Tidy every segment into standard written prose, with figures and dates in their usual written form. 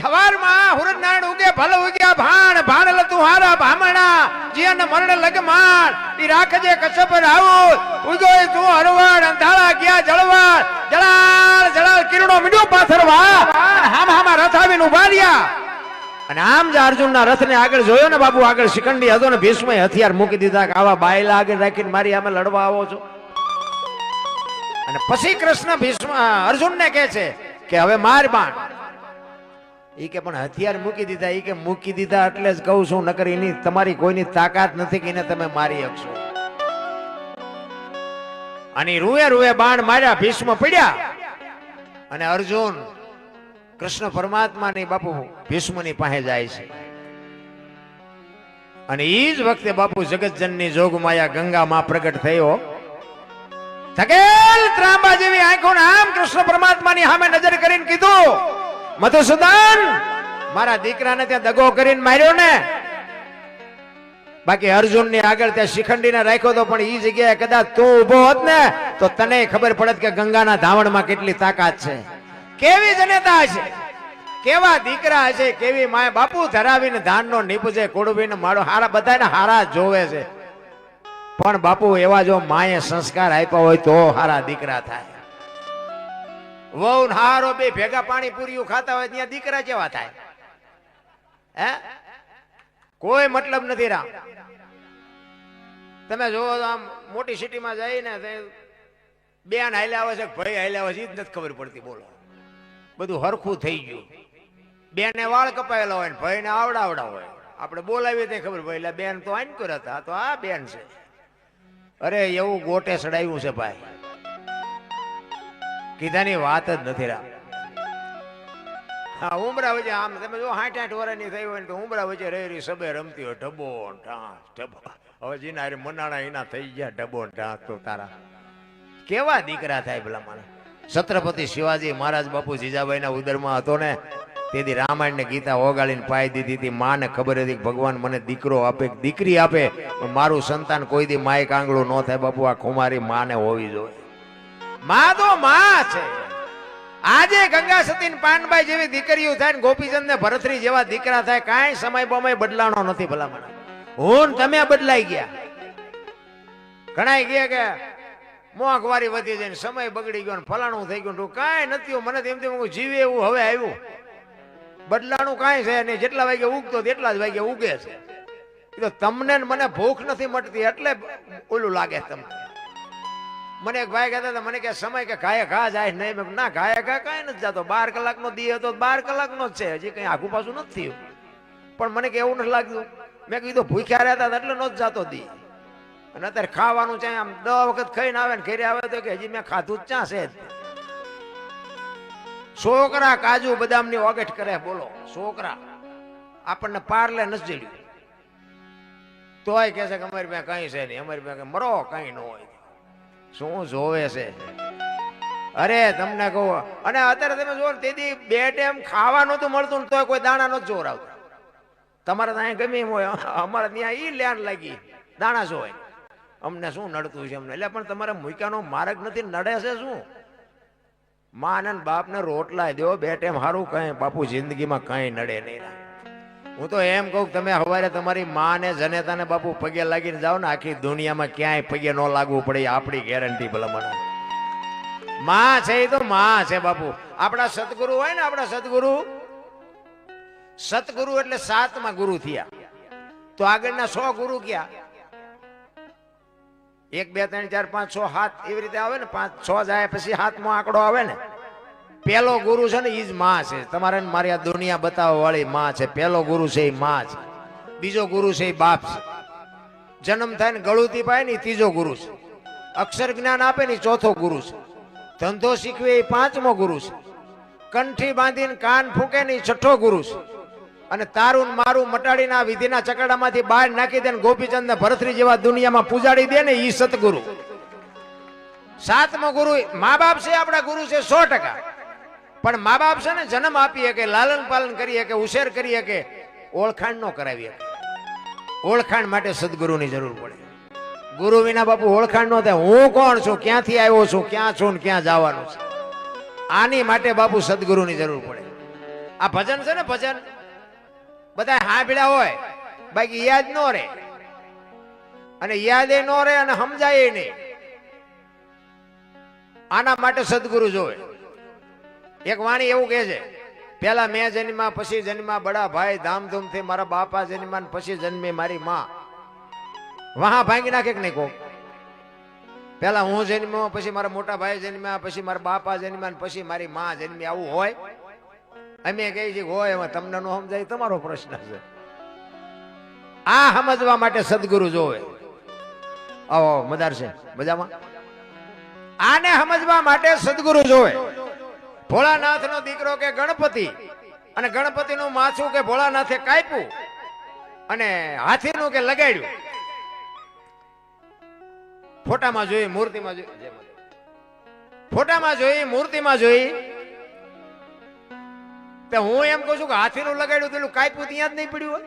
હવારમાં હુરનાણ ઉગે ભલ ઉગ્યા ભાણ ભાણ તું હારા ભામણા જીન મરણ લગમાણ ઈ રાખજે કસબ રાઉત ઉગોય તું હરવાડ અંધાળા ગયા જળવાડ જળાળ જળાળ કિરણો મીડો પાથરવા હામ હામા રથ આવીને ઉભા રહ્યા અને આમ જ અર્જુનના રથને આગળ જોયો ને બાપુ આગળ શિખંડી હતો ને ભીષ્મએ હથિયાર મૂકી દીધા કે આવા બાયલા આગળ રાખીને મારી સામે લડવા આવો છો અને પછી કૃષ્ણ ભીષ્મ અર્જુનને કહે છે કે હવે માર બાણ ઈ કે પણ હથિયાર મૂકી દીધા ઈ કે મૂકી દીધા એટલે જ કહું છું નકર એની તમારી કોઈની તાકાત નથી કે એને તમે મારી શકશો અને રૂએ રૂએ બાણ માર્યા ભીષ્મ પડ્યા અને અર્જુન કૃષ્ણ પરમાત્માની બાપુ ભીષ્મની પાસે જાય છે અને ઈ જ વખતે બાપુ જગતજનની જોગમાયા ગંગા માં પ્રગટ થયો થકેલ ત્રાંબા જેવી આંખો આમ કૃષ્ણ પરમાત્માની સામે નજર કરીને કીધું મધુસૂદન મારા દીકરાને ત્યાં દગો કરીને માર્યો ને બાકી અર્જુન ની આગળ ત્યાં શિખંડીને રાખ્યો તો પણ ઈ જગ્યાએ કદાચ તું ઉભો હોત ને તો તને ખબર પડત કે ગંગાના ધાવણમાં કેટલી તાકાત છે કેવી જનેતા છે કેવા દીકરા છે કેવી માય બાપુ ધરાવીને ધાનનો નીપજે કોડવીને માળો હારા બધાને હારા જોવે છે પણ બાપુ એવા જો માએ સંસ્કાર આપ્યા હોય તો હારા દીકરા થાય વહુ હારો બે ભેગા પાણી પૂરીયું ખાતા હોય ત્યાં દીકરા કેવા થાય હે કોઈ મતલબ નથી રામ તમે જોવો આમ મોટી સિટીમાં જઈને બેન હાલ્યા આવે છે ભાઈ હાલ્યા આવે છે એ જ નથી ખબર પડતી બોલો બધું હરખું થઈ ગયું બેને વાળ કપાયેલા હોય ને ભાઈને આવડા હોય આપણે બોલાવીએ તે ખબર ભાઈ બેન તો આન કર્યા હતા તો આ બેન છે અરે એવું ગોટે ચડાવ્યું છે ભાઈ કીધાની વાત જ નથી રામ હા ઉમરા વચ્ચે આમ તમે જો 60-60 વર્ષની થઈ હોય ને તો ઉમરા વચ્ચે રહી સબે રમતી હોય ઢબો ઢાંસ ઢબો હવે જીના મનાણા એના થઈ ગયા ઢબો ઢાંસ તો તારા કેવા દીકરા થાય ભલા મારા છત્રપતિ શિવાજી મહારાજ બાપુ જીજાબાઈના ઉદરમાં હતો ને તેથી રામાયણ ને ગીતા ઓગાળીને પાઈ દીધી હતી માને ખબર હતી કે ભગવાન મને દીકરો આપે દીકરી આપે પણ મારું સંતાન કોઈ દી માય કાંગળું ન થાય બાપુ આ ખુમારી માને હોવી જોઈએ માં તો માં છે આજે ગંગા સતી ને પાનબાઈ જેવી દીકરીઓ થાય ને ગોપીચંદ ને ભરતરી જેવા દીકરા થાય કાંઈ સમય બમય બદલાણો નથી ભલા મને હું તમે બદલાઈ ગયા ઘણા ગયા કે મોંઘવારી વધી જાય સમય બગડી ગયો ફલાણું થઈ ગયું કાંઈ નથી મને તેમ જીવે એવું હવે આવ્યું બદલાણું કાંઈ છે નહીં જેટલા વાગે ઉગતો એટલા જ વાગે ઉગે છે એ તો તમને મને ભૂખ નથી મટતી એટલે ઓલું લાગે તમને મને એક ભાઈ કહેતા હતા મને કે સમય કે ઘાયે ઘા જાય નહીં ના ઘાયે ઘા કાંઈ નથી જતો 12 કલાકનો દી હતો 12 કલાકનો જ છે હજી કઈ આખું પાછું નથી થયું પણ મને કે એવું નથી લાગતું મેં કીધું ભૂખ્યા રહેતા એટલે નો જ જતો દી અને અત્યારે ખાવાનું છે આમ 10 વખત ખાઈને આવે ને ઘરે આવે તો કે હજી મેં ખાધું જ ક્યાં છે છોકરા કાજુ બદામ ની ઓગટ કરે બોલો છોકરા આપણને પારલે નથી જડ્યું તોય કે છે કે અમારી પાસે કઈ છે નહીં અમારી પાસે મરો કઈ ન હોય શું જોવે છે અરે તમને કહું અને અત્યારે તમે જો તેથી 2 ટાઈમ ખાવાનું તો મળતું ને તોય કોઈ દાણા નો જોર આવતો તમારે ત્યાં ગમે એમ હોય અમારે ત્યાં ઈ લેન લાગી દાણા જો હોય અમને શું નડતું છે અમને એટલે પણ તમારે મૂક્યાનો માર્ગ નથી નડે છે શું માં અને બાપ ને રોટલા દો 2 ટાઈમ સારું કઈ બાપુ જિંદગીમાં કઈ નડે નહીં હું તો એમ કહું તમે સવારે તમારી માં ને જનેતા ને બાપુ પગે લાગીને જાઓ ને આખી દુનિયામાં ક્યાંય પગે ન લાગવું પડે આપણી ગેરંટી ભલામણ માં છે એ તો માં છે બાપુ આપણા સદગુરુ હોય ને આપણા સતગુરુ એટલે 7મા ગુરુ થયા તો આગળના 100 ગુરુ ક્યાં 1 2 3 4 5 6 7 એવી રીતે આવે ને 5 6 જાય પછી 7મો આંકડો આવે ને પેલો ગુરુ છે ને ઈ જ માં છે તમારે મારી આ દુનિયા બતાવવા વાળી માં છે પેલો ગુરુ છે એ માં છે બીજો ગુરુ છે એ બાપ છે જન્મ થાય ને ગળુતી પાય ને ત્રીજો ગુરુ છે અક્ષર જ્ઞાન આપે ને 4થો ગુરુ છે ધંધો શીખવે એ 5મો ગુરુ છે કંઠી બાંધીને કાન ફૂકે ને 6થો ગુરુ છે અને તારું મારું મટાડીને આ વિધિના ચકડામાંથી બહાર નાખી દે ને ગોપીચંદ ને ભરતરી જેવા દુનિયામાં પૂજાડી દે ને ઈ સતગુરુ 7મો ગુરુ મા બાપ છે આપણા ગુરુ છે 100%. પણ મા બાપ છે ને જન્મ આપી શકે લાલન પાલન કરી શકે ઉછેર કરી શકે ઓળખાણ ન કરાવી શકે ઓળખાણ માટે સદગુરુની જરૂર પડે ગુરુ વિના બાપુ ઓળખાણ ન થાય હું કોણ છું ક્યાંથી આવ્યો છું ક્યાં છું ને ક્યાં જવાનું છે આની માટે બાપુ સદગુરુની જરૂર પડે આ ભજન છે ને ભજન બધા હાંભળ્યા હોય બાકી યાદ ન રહે અને યાદ એ ન રહે અને સમજાય નહીં. આના માટે સદગુરુ જોવે. એક વાણી એવું કહે છે, પેલા મેં જન્મા પછી જન્મા બડા ભાઈ ધામધૂમથી મારા બાપા જન્મા પછી જન્મી મારી માં. વહા ભાંગી નાખે કે નહીં? કોક પેલા હું જન્મ્યો પછી મારા મોટા ભાઈ જન્મ્યા પછી મારા બાપા જન્મ્યા પછી મારી માં જન્મી, આવું હોય? અમે કહી છીએ હોય, એમાં તમને ન સમજાય તમારો પ્રશ્ન છે. આ સમજવા માટે સદગુરુ જોવે. આવો મદાર છે મજામાં. આને સમજવા માટે સદગુરુ જોવે. ભોળાનાથ નો દીકરો કે ગણપતિ, અને ગણપતિ નું માથું કે ભોળાનાથે કાપ્યું અને હાથીનું કે લગાડ્યું. ફોટામાં જોઈ, મૂર્તિમાં જોઈ, ફોટામાં જોઈ, મૂર્તિમાં જોઈ. તો હું એમ કહું છું કે હાથીનું લગાડ્યું પેલું કાપ્યું ત્યાં જ નહીં પડ્યું હોય?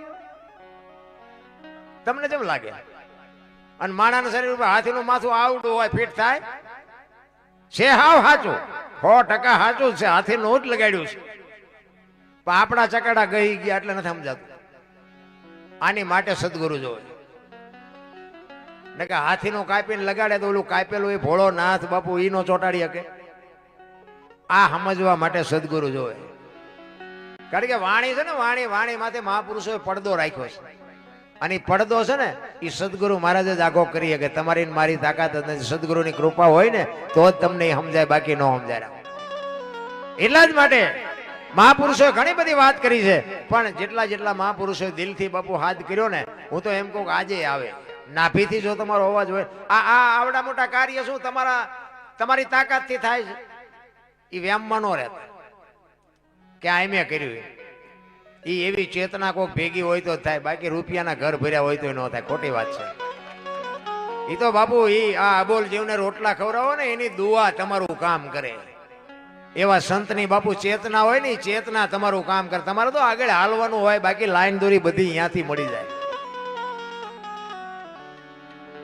તમને કેમ લાગે? અને માણાના શરીર ઉપર હાથીનું માથું આવડું હોય, ફિટ થાય છે? હાવ સાચું, 100% સાચું છે. હાથીનું જ લગાડ્યું છે, પણ આપણા ચકડા ગઈ ગયા એટલે નથી સમજાતું. આની માટે સદગુરુ જોવે. ને કે હાથીનું કાપીને લગાડે તો ઓલું કાપેલું એ ભોળો નાથ બાપુ ઈ નો ચોટાડી શકે. આ સમજવા માટે સદગુરુ જોવે. કારણ કે વાણી છે ને, વાણી માથે મહાપુરુષોએ પડદો રાખ્યો છે. અને પડદો છે ને એ સદગુરુ મહારાજ જ આગો કરી શકે. તમારી મારી તાકાત જ નથી. સદગુરુની કૃપા હોય ને તો જ તમને સમજાય, બાકી ન સમજાય. એટલા જ માટે મહાપુરુષોએ ઘણી બધી વાત કરી છે, પણ જેટલા મહાપુરુષોએ દિલથી બાપુ હાથ કર્યો ને, હું તો એમ કહું કે આજે આવે. નાભીથી જો તમારો અવાજ હોય, આ આવડા મોટા કાર્ય શું તમારી તાકાતથી થાય છે? એ વ્યામમાં ન રહેતા કે આ મેં કર્યું. એ એવી ચેતના કોઈક ભેગી હોય તો થાય, બાકી રૂપિયાના ઘર ભર્યા હોય તો ન થાય. ખોટી વાત છે. એ તો બાપુ એ આ અબોલ જીવને રોટલા ખવડાવો ને એની દુઆ તમારું કામ કરે. એવા સંતની બાપુ ચેતના હોય ને, ચેતના તમારું કામ કરે. તમારે તો આગળ હાલવાનું હોય, બાકી લાઈન દોરી બધી અહીંયાથી મળી જાય.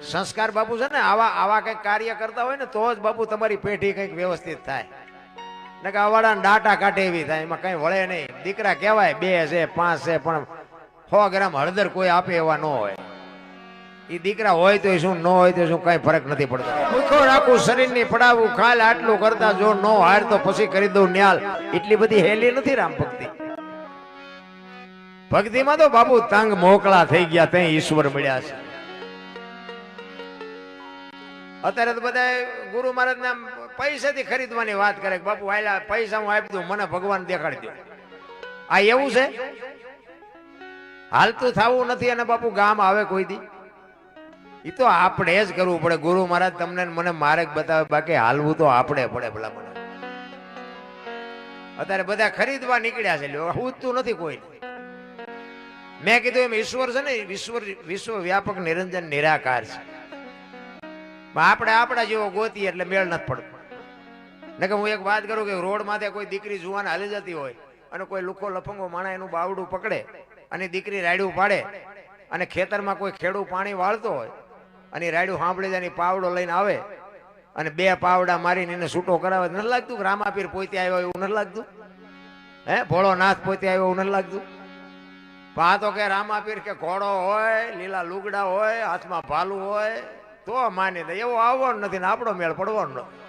સંસ્કાર બાપુ છે ને આવા કઈક કાર્ય કરતા હોય ને તો જ બાપુ તમારી પેઢી કઈક વ્યવસ્થિત થાય. ને કે અવાડા ડાટા કાઢે એવી થાય, એમાં કઈ વળે નહીં. દીકરા કહેવાય 2 છે 5 છે, પણ 100 ગ્રામ હળદર કોઈ આપે એવા ન હોય. એ દીકરા હોય તો શું, ન હોય તો શું, કઈ ફરક નથી પડતો. ભૂખો રાખું શરીરની પડાવું ખાલ, આટલું કરતા જો ન હાર તો પછી કરી દઉં ન્યાલ. એટલી બધી હેલી નથી રામ ભક્તિ. ભક્તિમાં તો બાપુ તંગ મોકળા થઈ ગયા, ત્યાં ઈશ્વર મળ્યા છે. અત્યારે તો બધા ગુરુ મહારાજ ના પૈસાથી ખરીદવાની વાત કરે. બાપુ આયલા પૈસા હું આપી દઉં, મને ભગવાન દેખાડી દો. આ એવું છે? હાલતું થવું નથી. અને બાપુ ગામ આવે કોઈ દી? એ તો આપણે જ કરવું પડે. ગુરુ મહારાજ તમને મને માર્ગ બતાવે, બાકી હાલવું તો આપણે પડે. ભલા મને અત્યારે બધા ખરીદવા નીકળ્યા છે, પૂછતું નથી કોઈ. મેં કીધું એમ ઈશ્વર છે ને, વિશ્વ વ્યાપક નિરંજન નિરાકાર છે. આપણે આપણા જેવો ગોતીએ એટલે મેળ નથી પડતો. ને કે હું એક વાત કરું કે રોડ માથે કોઈ દીકરી જુવાન હાલી જતી હોય અને કોઈ લુખો લફંગો માણા એનું બાવડું પકડે અને દીકરી રાયડું પાડે, અને ખેતરમાં કોઈ ખેડૂ પાણી વાળતો હોય અને રાયડું સાંભળી જાય, પાવડો લઈને આવે અને 2 પાવડા મારીને એને છૂટો કરાવે. નથી લાગતું કે રામાપીર પોતે આવ્યો એવું નથી લાગતું? હે, ભોળો નાથ પોતે આવ્યો એવું નથી લાગતું? પણ આ તો કે રામાપીર કે ઘોડો હોય, લીલા લુગડા હોય, હાથમાં ભાલું હોય તો માની દે. એવો આવવાનો નથી ને આપણો મેળ પડવાનો નથી.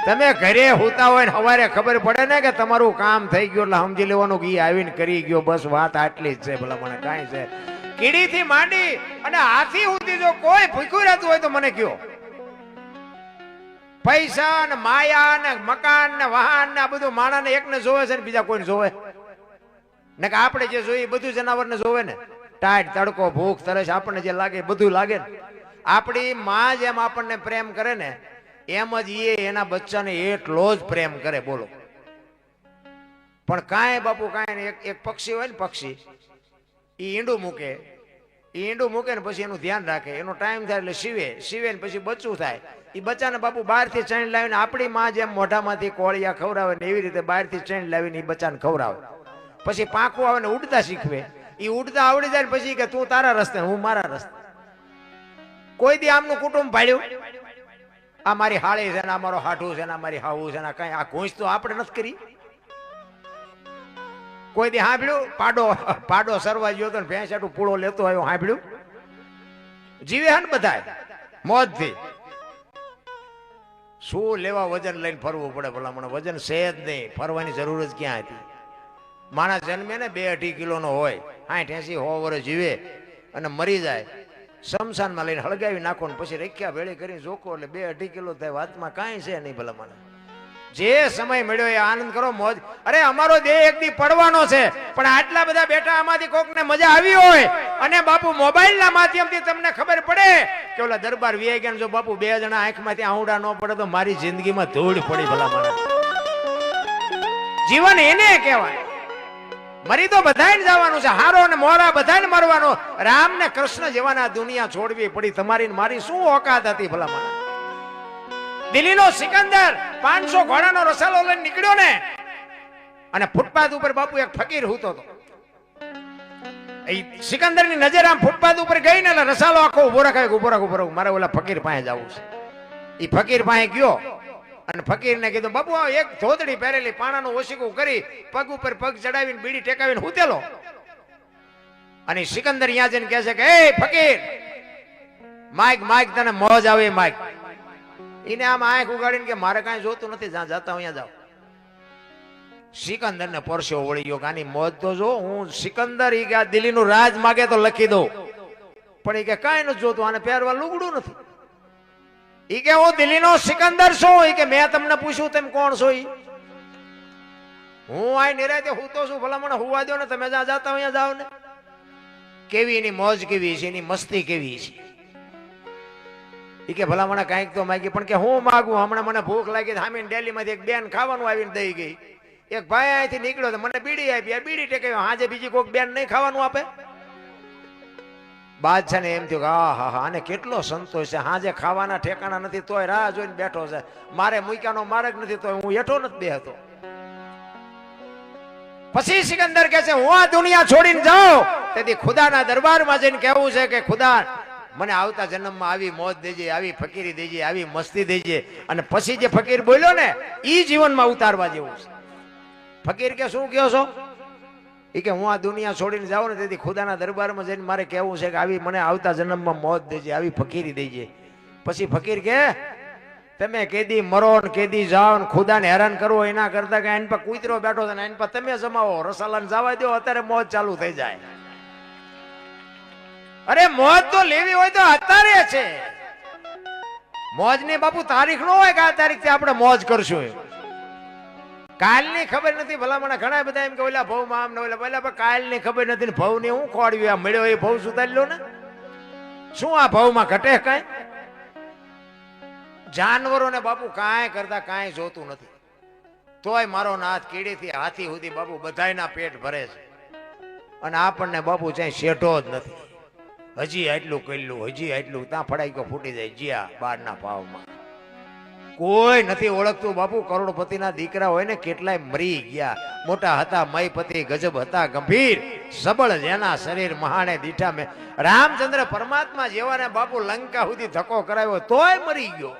તમે ઘરે હોતા હોય ને સવારે ખબર પડે ને કે તમારું કામ થઈ ગયું એટલે સમજી લેવાનું કે આવીને કરી ગયો. બસ વાત આટલી જ છે. ભલા મને કાંઈ છે કીડીથી માંડી અને હાથી સુધી જો કોઈ ભૂખ્યું રહેતું હોય તો મને કયો. પૈસા ને માયા ને મકાન ને વાહન ને આ બધું માણસને એકને જોવે છે ને બીજા કોઈને જોવે ને? કે આપણે જે જોઈએ બધું જનાવરને જોવે ને. ટાઈટ તડકો ભૂખ તરસ આપણને જે લાગે બધું લાગે ને. આપણી માં જેમ આપણને પ્રેમ કરે ને એમ જ એ એના બચ્ચાને એટલો જ પ્રેમ કરે. બોલો. પણ કાંઈ બાપુ કાંઈ એક પક્ષી હોય ને, પક્ષી એ ઈંડું મૂકે ને પછી એનું ધ્યાન રાખે. એનો ટાઈમ થાય એટલે સીવે ને પછી બચ્ચું થાય. એ બચ્ચાને બાપુ બહારથી ચણ લાવીને આપણી માં જેમ મોઢામાંથી કોળિયા ખવડાવે ને એવી રીતે બહારથી ચણ લાવીને એ બચ્ચાને ખવડાવે. પછી પાંખું આવે ને ઉડતા શીખવે. એ ઉડતા આવડી જાય ને પછી કે તું તારા રસ્તે હું મારા રસ્તે. કોઈ દી આમનું કુટુંબ ભાડ્યું? આ મારી હાળી છે ને, આ મારો હાઠું છે ને, આ મારી હાવું છે ને, કઈ આ ઘૂંચ તો આપણે નથી કરી. કોઈ દી સાંભળ્યું પાડો સરવા ગયો તો ભેંસાટું પૂળો લેતો આવ્યો સાંભળ્યું? જીવે હન બધાય મોજથી. શું લેવા વજન લઈને ફરવું પડે ભલામણ? વજન છે જ નહીં, ફરવાની જરૂર જ ક્યાં હતી? માણસ જન્મે ને 2-2.5 કિલોનો હોય, 60-80 100 વર્ષ જીવે અને મરી જાય, શમશાનમાં લઈને હળગાવી નાખો ને પછી રેખ્યા ભેળી કરીને જોખો એટલે 2-2.5 કિલો થાય. વાતમાં કાંઈ છે નહીં ભલામણ. જે સમય મળ્યો એ આનંદ કરો, મોજ. અરે અમારો દેહ એક દી પડવાનો છે, પણ આટલા બધા બેઠા આમાંથી કોકને મજા આવી હોય અને બાપુ મોબાઈલના માધ્યમથી તમને ખબર પડે કે ઓલા દરબાર વી ગયા, જો બાપુ 2 જણા આંખમાંથી આંવડા ન પડે તો મારી જિંદગીમાં ધૂળ પડી ભલામણ. જીવન એને કહેવાય. મરી તો બધાને જવાનું છે, હારો ને મોરા બધાને મરવાનો. રામ ને કૃષ્ણ જેવાના દુનિયા છોડવી પડી. તમારી મારી શું ઓકાત હતી ભલામણ? દિલ્હીનો સિકંદર 500 ઘોડાનો રસાલો લઈને નીકળ્યો ને, અને ફૂટપાથ ઉપર બાપુ એક ફકીર હૂતો હતો. એ સિકંદર ની નજર આમ ફૂટપાથ ઉપર ગઈ ને એટલે રસાલો આખો ઉભો રાખ, મારે ઓલા ફકીર પાસે જવું છે. એ ફકીર પાસે ગયો અને ફકીર ને કીધું, બાપુ એક ધોતડી પહેરેલી પાણાનું ઓશીકું કરી પગ ઉપર પગ ચડાવીને બીડી ટેકાવીને હૂતેલો. અને સિકંદર અહીંયા જઈને કહે છે કે એ ફકીર, માઈક તને મોજ આવે માઈક. એને આમ આંખ ઉગાડીને કે મારે કાંઈ જોતું નથી, જ્યાં જતા અહીંયા જાવ. સિકંદર ને પરસ્યો વળી ગયો, આની મોજ તો જો. હું સિકંદર ઈ કે આ દિલ્હીનું રાજ માગે તો લખી દઉં, પણ એ કે કાંઈ નથી જોતું, આને પહેરવા લુગડું નથી. ઈ કે હું દિલ્હીનો સિકંદર છું. ઈ કે મેં તમને પૂછ્યું તેમ કોણ છો? ઈ હું આ નિરાતે હૂતો છું, ભલા મને હુવા દો ને, તમે જ્યાં જતા અહીંયા જાવ ને. કેવી એની મોજ કેવી છે, એની મસ્તી કેવી છે. ઈ કે ભલા મને કાંઈક તો માગી, પણ કે હું માગું? હમણાં મને ભૂખ લાગી, સામે ડેલીમાંથી એક બેન ખાવાનું આવીને દઈ ગઈ. એક ભાઈ અહીંથી નીકળ્યો તો મને બીડી આપી, બીડી ટેકાવી. હાજે બીજી કોઈક બેન નહીં ખાવાનું આપે? બાદશાહ ને એમ થયું કે હા આને કેટલો સંતોષ છે, હાજે ખાવાના ઠેકાણા નથી તોય રાહ જોઈને બેઠો છે. મારે મૂક્યાનો માર્ગ નથી તોય હું હેઠો નથી બેહતો. પછી સિકંદર કહે છે હું આ દુનિયા છોડીને જાઉં તેથી ખુદાના દરબારમાં જઈને કહેવું છે કે ખુદા મને આવતા જન્મમાં આવી મોજ દેજે, આવી ફકીરી દેજે, આવી મસ્તી દેજે. અને પછી જે ફકીર બોલ્યો ને એ જીવનમાં ઉતારવા જેવું છે. ફકીર કે શું કહો છો? એ કે હું આ દુનિયા છોડીને જાઉં ને તેથી ખુદાના દરબારમાં જઈને મારે કહેવું છે કે આવી મને આવતા જન્મમાં મોજ દેજે, આવી ફકીરી દેજે. પછી ફકીર કે તમે કેદી મરો ને કેદી જાઓ ને ખુદાને હેરાન કરવો એના કરતા કે એની પર કૂતરો બેઠો છે ને એની પર તમે જમાવો, રસાલાને જવા દો, અત્યારે મોજ ચાલુ થઈ જાય. અરે મોજ તો લેવી હોય તો અત્યારે છે. મોજ ની બાપુ તારીખ નો હોય કે આ તારીખ થી આપણે મોજ કરશું. કાલની ખબર નથી ભલામણ. ઘણા બધા એમ કે ઓલા ભવ માં આમ ને ઓલા પેલા, પણ કાલની ખબર નથી ને ભવ ની હું ખોડવી. આ મળ્યો એ ભવ સુધારી લો ને. શું આ ભવ માં ઘટે કાંઈ? જાનવરોને બાપુ કાંઈ કરતા કાંઈ જોતું નથી, તોય મારો નાથ કીડીથી હાથી સુધી બાપુ બધાયના પેટ ભરે છે. અને આપણને બાપુ ચાઈ શેઠો જ નથી. હજી આટલું કરેલું, હજી આટલું, ત્યાં ફડાઈ ગયો ફૂટી જાય જ્યાં બારના ભાવમાં. કોઈ નથી ઓળખતું બાપુ. કરોડપતિના દીકરા હોય ને કેટલાય મરી ગયા. મોટા હતા મયપતિ, ગજબ હતા ગંભીર, સબળ જેના શરીર મહાને દીઠા. મેં રામચંદ્ર પરમાત્મા જેવાને બાપુ લંકા સુધી ધક્કો કરાવ્યો તોય મરી ગયો.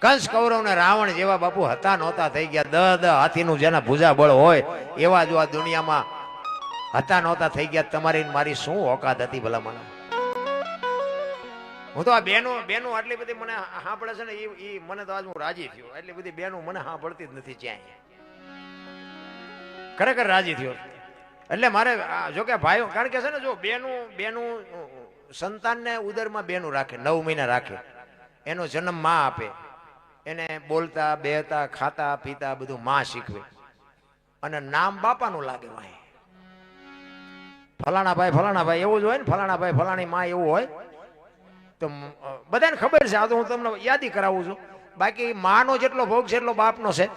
કંસ કૌરવ ને રાવણ જેવા બાપુ હતા નહોતા થઈ ગયા. દ હાથીનું જેના ભુજા બળ હોય એવા જો આ દુનિયામાં હતા નહોતા થઈ ગયા. તમારી મારી શું ઓકાત હતી ભલા મને? હું તો આ બેનો આટલી બધી મને સાંભળે છે ને એ મને તો આજ હું રાજી થયો. એટલી બધી બેનો મને સાંભળતી જ નથી ક્યાંય. ખરેખર રાજી થયો. એટલે મારે જો કે ભાઈઓ, કારણ કે છે ને જો બેનું સંતાનને ઉદરમાં બેનું રાખે, 9 મહિના રાખે, એનો જન્મ માં આપે, એને બોલતા બેહતા ખાતા પીતા બધું માં શીખવે, અને નામ બાપાનું લાગે. ભાઈ ફલાણા ભાઈ એવું જ હોય ને, ફલાણા ભાઈ ફલાણી માં એવું હોય તો બધાને ખબર છે. આ તો હું તમને યાદી કરાવું છું. બાકી માનો જેટલો ભોગ છે એટલો બાપનો છે.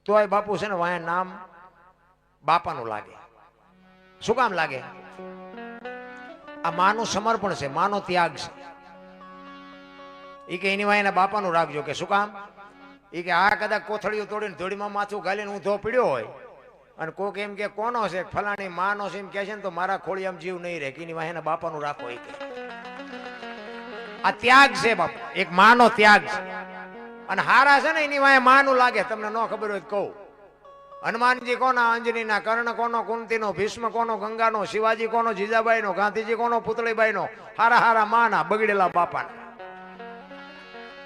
તોય બાપુ છે ને વાય નામ બાપાનું લાગે. શું કામ લાગે? આ માનું સમર્પણ છે, માનો ત્યાગ છે. એ કે એની વાય બાપાનું રાખજો. કે શું કામ? એ કે આ કદાચ કોથળીઓ તોડીને ધોળીમાં માથું ગાલીને ઊંધો પીડ્યો હોય અને કોક એમ કે કોનો છે, ફલાણી માનો છે એમ કે છે ને, તો મારા ખોળી આમ જીવ નહીં રહે. કે એની વાય બાપાનું રાખો. એ કે આ ત્યાગ છે બાપુ, એક માનો ત્યાગ છે. અને હારા છે ને એની વાય માનું લાગે. તમને ન ખબર હોય તો કહું, હનુમાનજી કોના? અંજનીના. કર્ણ કોનો? કુંતીનો. ભીષ્મ કોનો? ગંગાનો. શિવાજી કોનો? જીજાબાઈનો. ગાંધીજી કોનો? પુતળીબાઈનો. હારા હારા માના, બગડેલા બાપાના.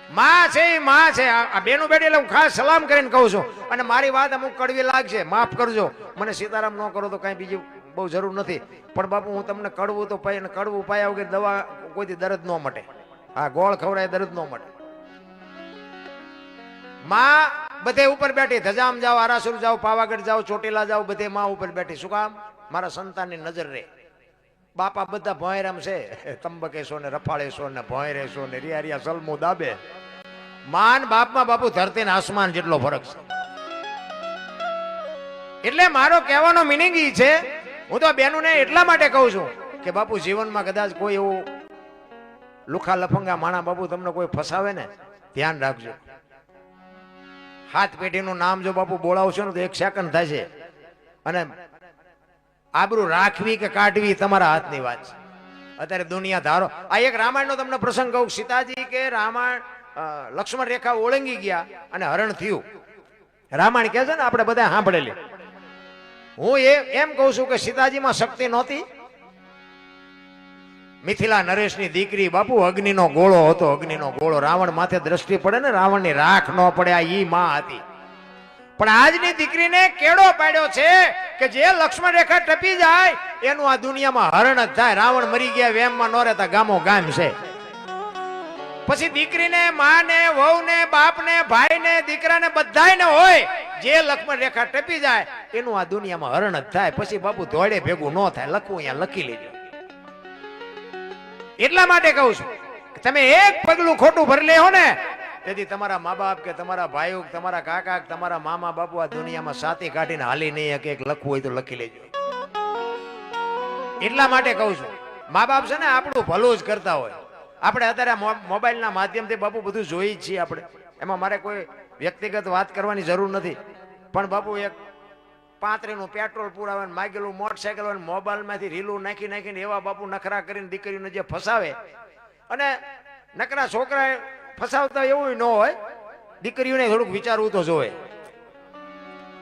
માં છે એ માં છે. આ બેનું બેટી એટલે હું ખાસ સલામ કરીને કહું છું. અને મારી વાત અમુક કડવી લાગશે, માફ કરજો. મને સીતારામ ન કરો તો કઈ બીજી બહુ જરૂર નથી. પણ બાપુ હું તમને કડવું તો પાય, કડવું પાયા વગર દવા કોઈથી દર્દ ન મટે. હા, ગોળ ખવડાય દર્દ ન મટે. માં બધે ઉપર બેઠી. ધજામ જાઓ, આરાસુર જાઓ, પાવાગઢ જાઓ, ચોટીલા જાઓ, બધે માં ઉપર બેઠી. શું કામ? મારા સંતાનની નજર રે. બાપા બધા ભોંયરામ છે, તંબકેશો ને રફાળેશો ને ભોંયરેશો ને રિયા સલમુ દાબે. માન બાપમાં બાપુ ધરતી ને આસમાન જેટલો ફરક છે. એટલે મારો કહેવાનો મિનિંગ ઈ છે, હું તો બેનુને એટલા માટે કહું છું કે બાપુ જીવનમાં કદાચ કોઈ એવું લુખા લફંગા માણા બાપુ તમને કોઈ ફસાવે ને, ધ્યાન રાખજો. હાથ પેઢીનું નામ જો બાપુ બોલાવશો ને તો 1 સેકન્ડ થશે. અને આબરૂ રાખવી કે કાઢવી તમારા હાથની વાત છે. અત્યારે દુનિયા ધારો. આ એક રામાયણનો તમને પ્રસંગ કહું. સીતાજી કે રામાયણ લક્ષ્મણ રેખા ઓળંગી ગયા અને હરણ થયું. રામાયણ કહે છે ને, આપણે બધા સાંભળેલી. હું એમ કહું છું કે સીતાજીમાં શક્તિ નહોતી. મિથિલા નરેશની દીકરી બાપુ અગ્નિનો ગોળો હતો. અગ્નિનો ગોળો. રાવણ માથે દ્રષ્ટિ પડે ને, રાવણની રાખ ન પડે, આ ઈ માં હતી. પણ આજની દીકરીને કેળો પાડ્યો છે કે જે લક્ષ્મણ રેખા ટપી જાય એનું આ દુનિયામાં હરણ જ થાય. રાવણ મરી ગયા વેમમાં ન રહેતા ગામો ગામ છે. પછી દીકરીને, માને, વહુને, બાપને, ભાઈને, દીકરાને બધાયને હોય, જે લક્ષ્મણ રેખા ટપી જાય એનું આ દુનિયામાં હરણ જ થાય. પછી બાપુ ધોળે ભેગું ન થાય. લખવું અહીંયા લખી લેજો. એટલા માટે કહું છું, તમે એક પગલું ખોટું ભરી લેહો ને, તેથી તમારા મા બાપ કે તમારા ભાઈઓ, તમારા કાકા, તમારા મામા બાપુ આ દુનિયામાં સાથી કાઢીને હાલી નહીં કે એક લખવું હોય તો લખી લેજો. એટલા માટે કહું છું, મા બાપ છે ને આપણું ભલું જ કરતા હોય. આપણે અત્યારે મોબાઈલના માધ્યમથી બાપુ બધું જોઈ જ છીએ આપણે. એમાં મારે કોઈ વ્યક્તિગત વાત કરવાની જરૂર નથી. પણ બાપુ એક 35 પેટ્રોલ પુરાવે, માગેલું મોટરસાયકલ હોય, મોબાઈલમાંથી રીલું નાખી નાખીને એવા બાપુ નખરા કરીને દીકરીઓને જે ફસાવે. અને નકરા છોકરા ફસાવતા એવું ન હોય, દીકરીઓને થોડુંક વિચારવું તો જોવે.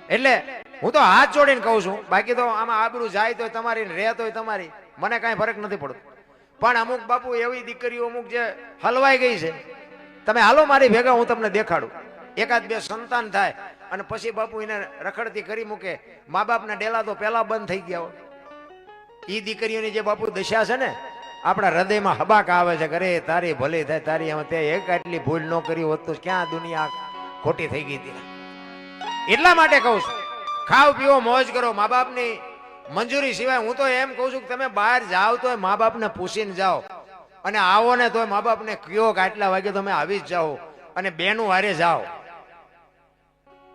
એટલે હું તો હાથ જોડીને કહું છું. બાકી તો આમાં આબરૂ જાય તો તમારી, રહે તો તમારી, મને કાંઈ ફરક નથી પડતો. પણ અમુક બાપુ એવી દીકરીઓ અમુક જે હલવાઈ ગઈ છે, તમે હાલો મારી ભેગા, હું તમને દેખાડું. 1-2 સંતાન થાય અને પછી બાપુ એને રખડતી કરી મૂકે. મા બાપના ડેલા તો પેલા બંધ થઈ ગયા હોય. ઈ દીકરીઓની જે બાપુ દશા છે ને, આપણા હૃદયમાં હબાક આવે છે. અરે તારી ભલે થાય, તારી અમે તે એક આટલી ભૂલ ન કરી હોત તો ક્યાં દુનિયા ખોટી થઈ ગઈ હતી. એટલા માટે કહું છું, ખાવ પીવો મોજ કરો. મા બાપની મંજૂરી સિવાય હું તો એમ કહું છું કે તમે બહાર જાઓ તો મા બાપને પૂછીને જાઓ, અને આવો ને તો મા બાપને કયો કે આટલા વાગે તમે આવી જ જાઓ, અને બેનું હારે જાઓ.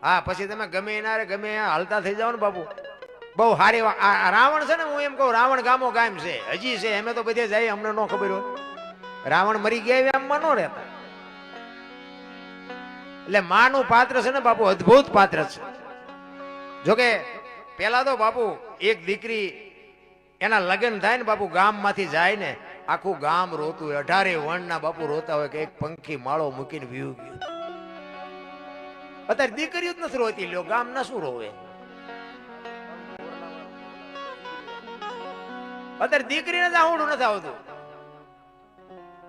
હા, પછી તમે ગમે એના ગમે હાલતા થઈ જાઓ ને બાપુ, બહુ હારી. રાવણ છે ને, હું એમ કહું, રાવણ ગામો ગામ છે, હજી છે. અમે તો બધે જાય, અમને ન ખબર હોય. રાવણ મરી ગયા એમમાં ન રહેતા. એટલે માનું પાત્ર છે ને બાપુ, અદ્ભુત પાત્ર છે. જોકે પેલા તો બાપુ એક દીકરી એના લગ્ન થાય ને બાપુ, ગામમાંથી જાય ને આખું ગામ રોતું હોય. 18 વર્ણના બાપુ રોતા હોય કે એક પંખી માળો મૂકીને વીયું ગયું. અત્યારે દીકરીઓ જ નથી રોતી, લ્યો ગામ ના શું રોવે? અત્યારે દીકરીને જ આવડું નથી આવતું.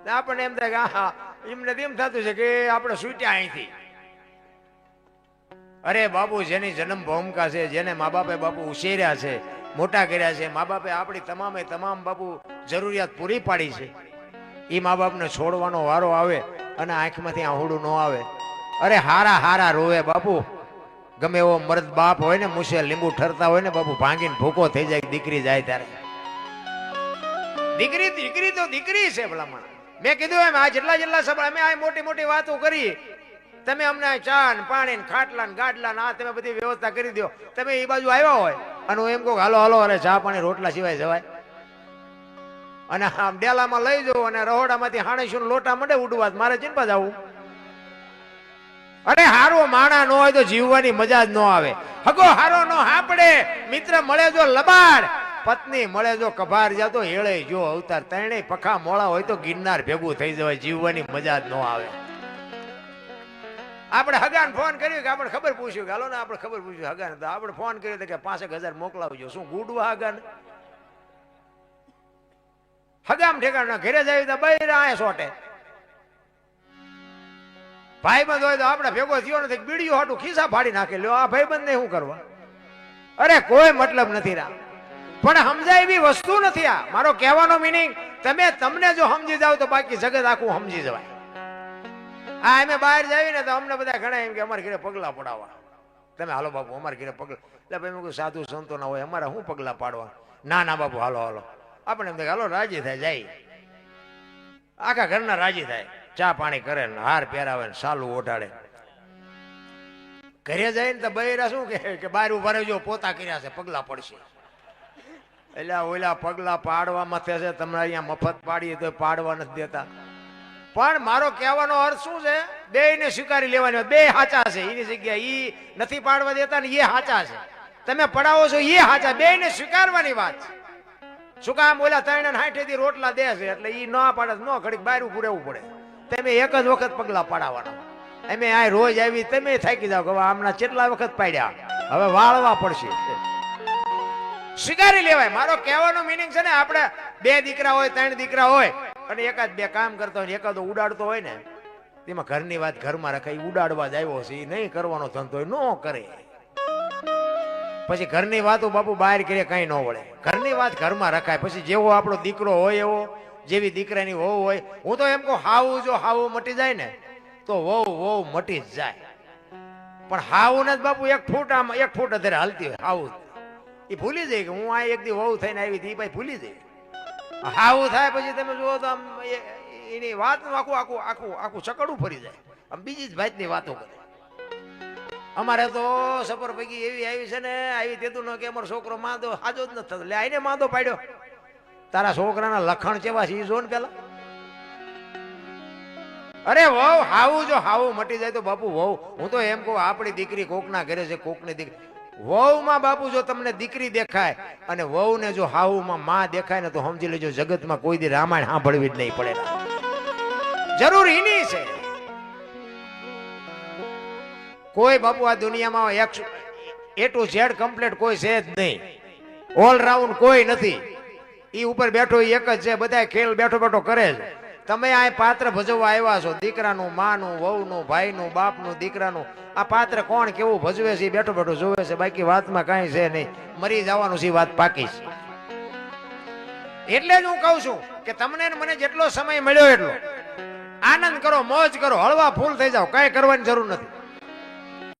આપણને એમ થાય કે હા, એમને એમ થતું છે કે આપણે છૂટ્યા અહીંથી. અરે બાપુ, જેની જન્મ ભૂમિકા છે, જેને મા બાપે બાપુ ઉછેર્યા છે, મોટા કર્યા છે, મા બાપે આપણી તમામ બાપુ જરૂરિયાત પૂરી પાડી છે, એ મા બાપને છોડવાનો વારો આવે અને આંખમાંથી આહુડું ન આવે. અરે હારા હારા રોવે બાપુ. ગમે એવો મર્દ બાપ હોય ને, મૂછે લીંબુ ઠરતા હોય ને બાપુ, ભાંગીને ભૂકો થઈ જાય દીકરી જાય ત્યારે. દીકરી તો દીકરી છે ભલામણ. મેં કીધું એમ, આ જેટલા સભા અમે આ મોટી મોટી વાતો કરી, તમે અમને ચા ને પાણી ને ખાટલા ને ગાડલા ને આ તમે બધી વ્યવસ્થા કરી દો. તમે એ બાજુ આવ્યા હોય અને હું એમ કહું હાલો હાલો, અરે ચા પાણી રોટલા સિવાય જવાય? અને આમ ડેલામાં લઈ જાઉં અને રહોડામાંથી હાણેશું લોટા મંડે ઉડવા, મારે ચિંતા જવું. અરે હારો માણા ન હોય તો જીવવાની મજા જ ન આવે. હગો હારો નો હાપડે, મિત્ર મળે જો લબાડ, પત્ની મળે જો કભાર, જા તો હેળે જો અવતાર. ત્રણેય પખા મોળા હોય તો ગિરનાર ભેગું થઈ જવાય, જીવવાની મજા જ ન આવે. આપણે હગાને ફોન કર્યો કે આપણે ખબર પૂછ્યું કે હાલો ને આપણે ખબર પૂછ્યું હગાને તો આપણે ફોન કર્યો કે 5,000 મોકલાવજો. શું ગુડવા હગાને? હગામ ઠેકાણા ઘરે જાય તો બૈરા આય સોટે. ભાઈબંધ હોય તો આપણે ભેગો થયો નથી બીડીઓ હાટું ખિસ્સા ફાડી નાખે. લ્યો આ ભાઈબંધ ને શું કરવા? અરે કોઈ મતલબ નથી રા. પણ સમજાય એવી વસ્તુ નથી આ. મારો કહેવાનો મિનિંગ તમને જો સમજી જાવ તો બાકી જગત આખું સમજી જવાય. આ અમે બહાર જાવી ને તો અમને બધા ઘણા એમ કે અમારે ઘરે પગલા પડાવવા. તમે હાલો બાપુ અમારે ઘરે પગલા. એટલે ભાઈ કોઈ સાધુ સંતો ના હોય અમારા શું પગલા પાડવા? ના ના બાપુ હાલો હાલો. આપણે એમ હાલો રાજી થાય જાય. આખા ઘરના રાજી થાય. ચા પાણી કરે ને હાર પહેરાવે ને સાલું ઓઢાડે. ઘરે જાય ને તો બૈરા શું કે બહાર ઉભા રહેજો પોતા કર્યા છે પગલા પડશે. એટલે ઓલા પગલા પાડવામાં છે તમને અહીંયા મફત પાડીએ તો પાડવા નથી દેતા. પણ મારો કહેવાનો અર્થ શું છે? બે ને સ્વીકારી લેવાની. બે સાચા છે. એની જગ્યાએ ઈ નથી પાડવા દેતા ને એ સાચા છે. તમે પડાવો છો એ સાચા. બે ને સ્વીકારવાની વાત છે. શું કામ? ઓલા 360 થી રોટલા દે છે એટલે ઈ ના પાડે ન ઘડીક બહાર ઉભું રહેવું પડે. તમે એક જ વખત પગલા પાડવાના. અમે આ રોજ આવી તમે થાકી જાવ કે આમના કેટલા વખત પાડ્યા હવે વાળવા પડશે. સ્વીકારી લેવાય. મારો કહેવાનો મિનિંગ છે ને આપણે 2 દીકરા હોય 3 દીકરા હોય અને એકાદ 2 કામ કરતો હોય એકાદો ઉડાડતો હોય ને તેમાં ઘરની વાત ઘરમાં રખાય. ઉડાડવા જ આવ્યો છે એ નહીં કરવાનો ધંધો ન કરે. પછી ઘરની વાતો બાપુ બહાર કરીએ કઈ ન વળે. ઘરની વાત ઘરમાં રખાય. પછી જેવો આપણો દીકરો હોય એવો જેવી દીકરાની વહુ હોય. હું તો એમ કહું હાવું જો હાવું મટી જાય ને તો વહુ મટી જ જાય. પણ હાવું ને બાપુ 1 ફૂટ આમ 1 ફૂટ અત્યારે હાલતી હોય હાવું એ ભૂલી જાય કે હું આ એક દી વહુ થઈને આવી હતી. ભાઈ ભૂલી જાય. હાવું થાય પછી તમે જુઓ તો આમ એની વાતનું આખું આખું આખું આખું ચકડું ફરી જાય. આમ બીજી જ ભાતની વાતો કરે. અમારે તો સફર પૈકી એવી આવી છે ને આવી તેતું ન કે અમારો છોકરો માંદો હાજો જ નથી થતો. એટલે આઈને માંદો પાડ્યો. તારા છોકરાના લખણ કેવા છે એ જો ને પેલા. અરે વહુ હાવું જો હાવું મટી જાય તો બાપુ વહુ હું તો એમ કહું આપણી દીકરી કોકના ઘરે છે કોકની દીકરી. વહુમાં બાપુ જો તમને દીકરી દેખાય અને વહુને જો હાવુમાં માં દેખાય ને તો સમજી લેજો જગતમાં કોઈ દી રામાયણ સાંભળવી જ નહીં પડે. જરૂર એની છે. કોઈ બાપુ આ દુનિયામાં A to Z કમ્પ્લીટ કોઈ છે જ નહીં. ઓલરાઉન્ડ કોઈ નથી. ઈ ઉપર બેઠો એક જ છે. બધા ખેલ બેઠો બેઠો કરે છે. તમે આ પાત્ર ભજવવા આવ્યા છો. દીકરાનું માનું વહુનું ભાઈનું બાપનું દીકરાનું આ પાત્ર કોણ કેવું ભજવે છે બેઠો બેઠો જોવે છે. બાકી વાતમાં કાંઈ છે નહીં. મરી જવાનું છે વાત પાકી છે. એટલે જ હું કહું છું કે તમને મને જેટલો સમય મળ્યો એટલો આનંદ કરો મોજ કરો હળવા ફૂલ થઈ જાઓ. કાંઈ કરવાની જરૂર નથી.